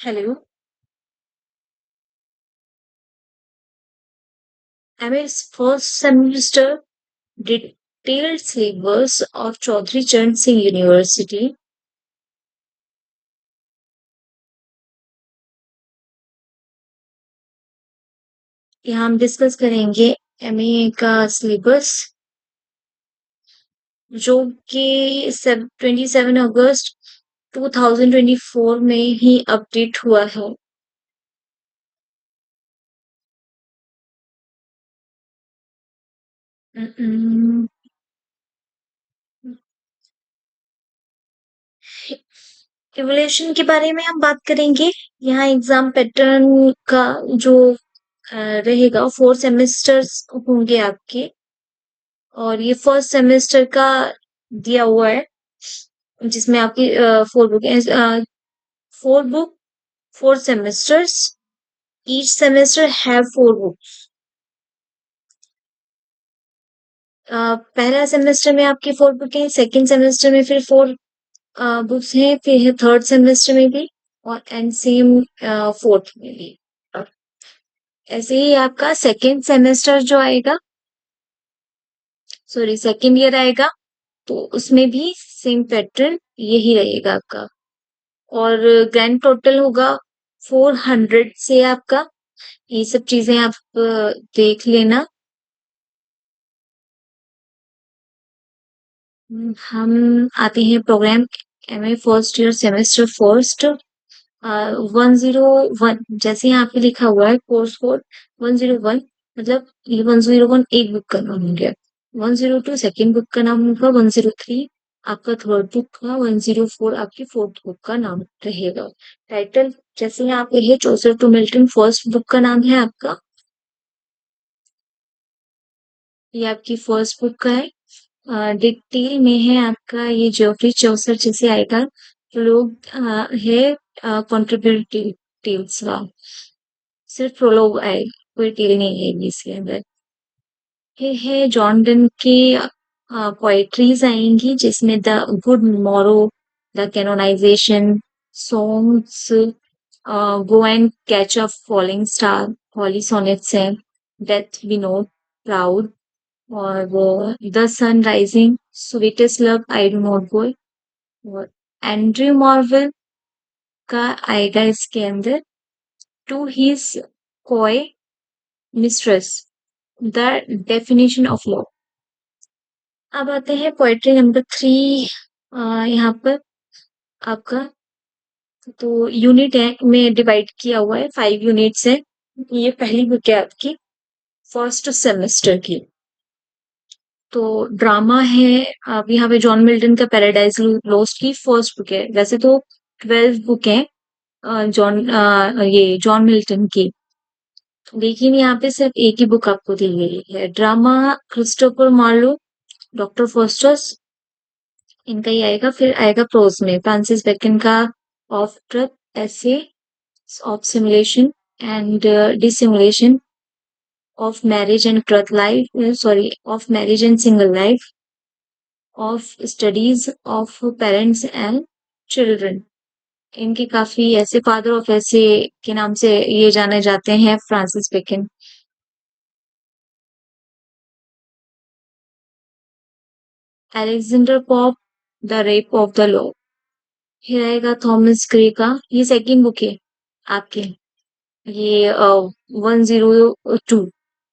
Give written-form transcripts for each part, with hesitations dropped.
Hello. MS first semester detailed syllabus of Chaudhary Charan Singh university. यहाँ हम discuss करेंगे एमए का सिलेबस जो कि 27 अगस्त 2024 में ही अपडेट हुआ है। इवोल्यूशन के बारे में हम बात करेंगे। यहाँ एग्जाम पैटर्न का जो रहेगा, 4 सेमेस्टर्स होंगे आपके। और ये फर्स्ट सेमेस्टर का दिया हुआ है जिसमें आपकी 4 बुक है। 4 book, 4 semesters, each semester have 4 books. पहला सेमेस्टर में आपकी 4 बुक है, सेकंड सेमेस्टर में फिर 4 बुक्स हैं, फिर है थर्ड सेमेस्टर में भी, और एंड सेम फोर्थ में भी। ऐसे ही आपका सेकंड सेमेस्टर जो आएगा, सॉरी सेकंड ईयर आएगा, तो उसमें भी सेम पैटर्न यही रहेगा आपका। और ग्रैंड टोटल होगा 400 से आपका। ये सब चीजें आप देख लेना। हम आते हैं programme MA first year semester first. 101, जैसे यहाँ पे लिखा हुआ है कोर्स कोड 101, मतलब ये 101 एक बुक का नाम हो गया। 102 सेकेंड बुक का नाम होगा, 103 आपका थर्ड बुक का, 104 आपकी फोर्थ बुक का नाम रहेगा। टाइटल जैसे यहाँ पे है, Joseph to Milton first book का नाम है आपका। ये आपकी फर्स्ट बुक का है। डिटेल में है आपका ये ज्योग्राफी चौसर जैसे आएगा। लोग है कंट्रीब्यूटिव टेल्स का, सिर्फ प्रोलोग आएगा, कोई टेल नहीं है इसके अंदर। ये है जॉन डन के पोएट्रीज आएंगी, जिसमें the good morrow, the canonization, songs, go and catch a falling star, holy sonnets है, डेथ वी नो, प्राउड, और वो the sun rising, sweetest love, I do not go, और एंड्रयू मॉर्वेल का आएगा इसके अंदर, to his coy mistress, the definition of love. अब आते हैं पोएट्री नंबर 3। यहाँ पर आपका तो यूनिट है में डिवाइड किया हुआ है, 5 यूनिट्स है। ये पहली बुक है आपकी फर्स्ट सेमेस्टर की। तो ड्रामा है। अब यहाँ पे जॉन मिल्टन का पैराडाइज लोस्ट की फर्स्ट बुक है। वैसे तो 12 बुक है ये जॉन मिल्टन की, लेकिन यहाँ पे सिर्फ एक ही बुक आपको दी गई है। Drama Christopher Marlowe, doctor Faustus, इनका ही आएगा। फिर आएगा प्रोज में फ्रांसिस बेकन का of truth essay of simulation and dissimulation, of marriage and truth life, sorry of marriage and single life, of studies of parents and children. इनके काफी ऐसे फादर ऑफ ऐसे के नाम से ये जाने जाते हैं, Francis Bacon. Alexander Pope, the rape of the law. ये रहेगा थॉमस ग्रे का, ये सेकंड बुक है आपके। ये 102,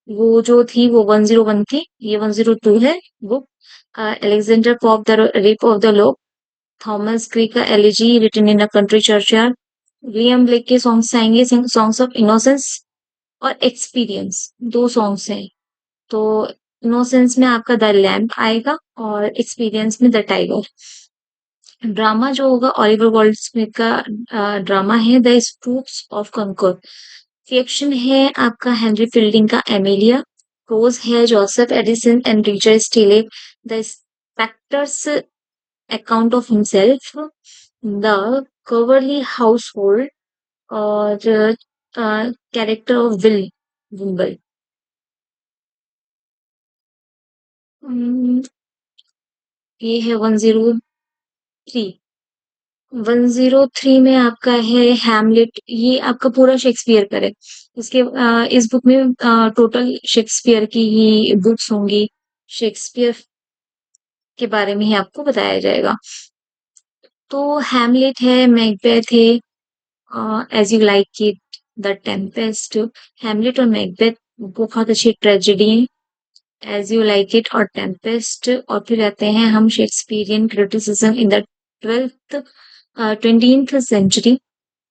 वो जो थी वो 101 थी, ये 102 है book. Alexander Pope, the rape of the lock, Thomas Gray का elegy written in a country churchyard, William Blake के सॉन्ग्स आएंगे, सॉन्ग्स ऑफ इनोसेंस और एक्सपीरियंस, 2 सॉन्ग्स हैं। तो इनोसेंस में आपका द लैम्प आएगा, और एक्सपीरियंस में द टाइगर। ड्रामा जो होगा ऑलिवर वाइल्ड स्मिथ का ड्रामा है, the spooks of conquer. Fiction है आपका हेनरी फील्डिंग का एमिलिया। प्रोज है Joseph Addison and Richard Steele, the spectator's account of himself, the Coverley household, और कैरेक्टर ऑफ विल विम्बल। ये है 103। 103 में आपका है हैमलेट, ये आपका पूरा शेक्सपियर का है। इस बुक में टोटल शेक्सपियर की ही बुक्स होंगी। शेक्सपियर के बारे में ही आपको बताया जाएगा। तो हैमलेट है, मैकबेथ है, as you like it, the tempest. Hamlet और मैकबेथ बहुत अच्छी ट्रेजेडी है, एज यू लाइक इट और टेम्पेस्ट। और फिर आते हैं हम Shakespearean criticism in the 20th century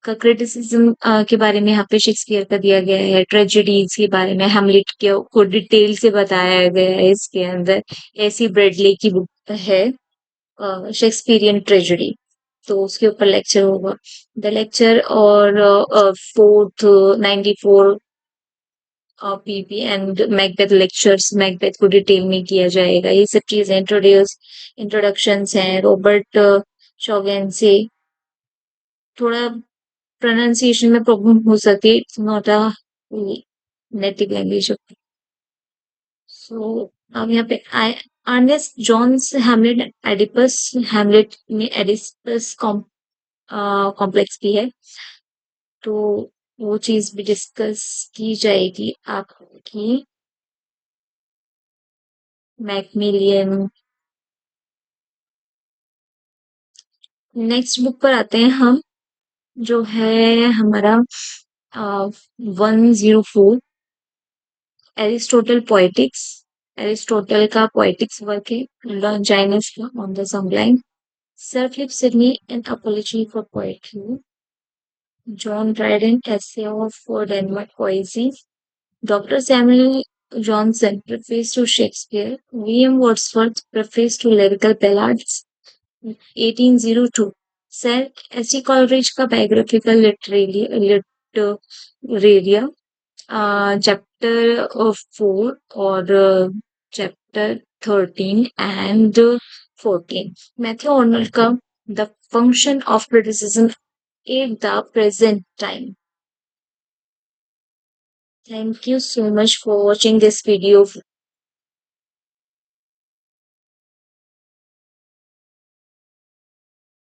का क्रिटिसिज्म के बारे में यहाँ पे शेक्सपियर का दिया गया है। ट्रेजेडीज के बारे में हैमलेट को डिटेल से बताया गया है इसके अंदर। एसी ब्रेडले की बुक है शेक्सपियरियन ट्रेजेडी, तो उसके ऊपर लेक्चर होगा। द लेक्चर और 94 PP and Macbeth lectures, Macbeth को डिटेल में किया जाएगा। ये सब चीजें इंट्रोडक्शंस हैं रॉबर्ट शॉगेन से। थोड़ा प्रोनाउंसिएशन में प्रॉब्लम हो सकती है, it's not a native language. So अब यहाँ पे Ernest Jones Hamlet Oedipus, Hamlet में एडिपस कॉम्प्लेक्स भी है, तो वो चीज भी डिस्कस की जाएगी आपकी। मैकमिलियन। नेक्स्ट बुक पर आते हैं हम, जो है हमारा 104, एरिस्टोटल पोएटिक्स। एरिस्टोटल का पोएटिक्स वर्क है, लॉन्जाइनस का on the sublime, sir Philip Sidney an apology for poetry, John Dryden essay of Denmark poesy, Dr. Samuel Johnson preface to Shakespeare, William Wordsworth preface to lyrical ballads, 1802, sir S T Coleridge का biographical Literaria, chapter 4 और chapter 13 and 14, Matthew Arnold का the function of criticism in the present time. Thank you so much for watching this video.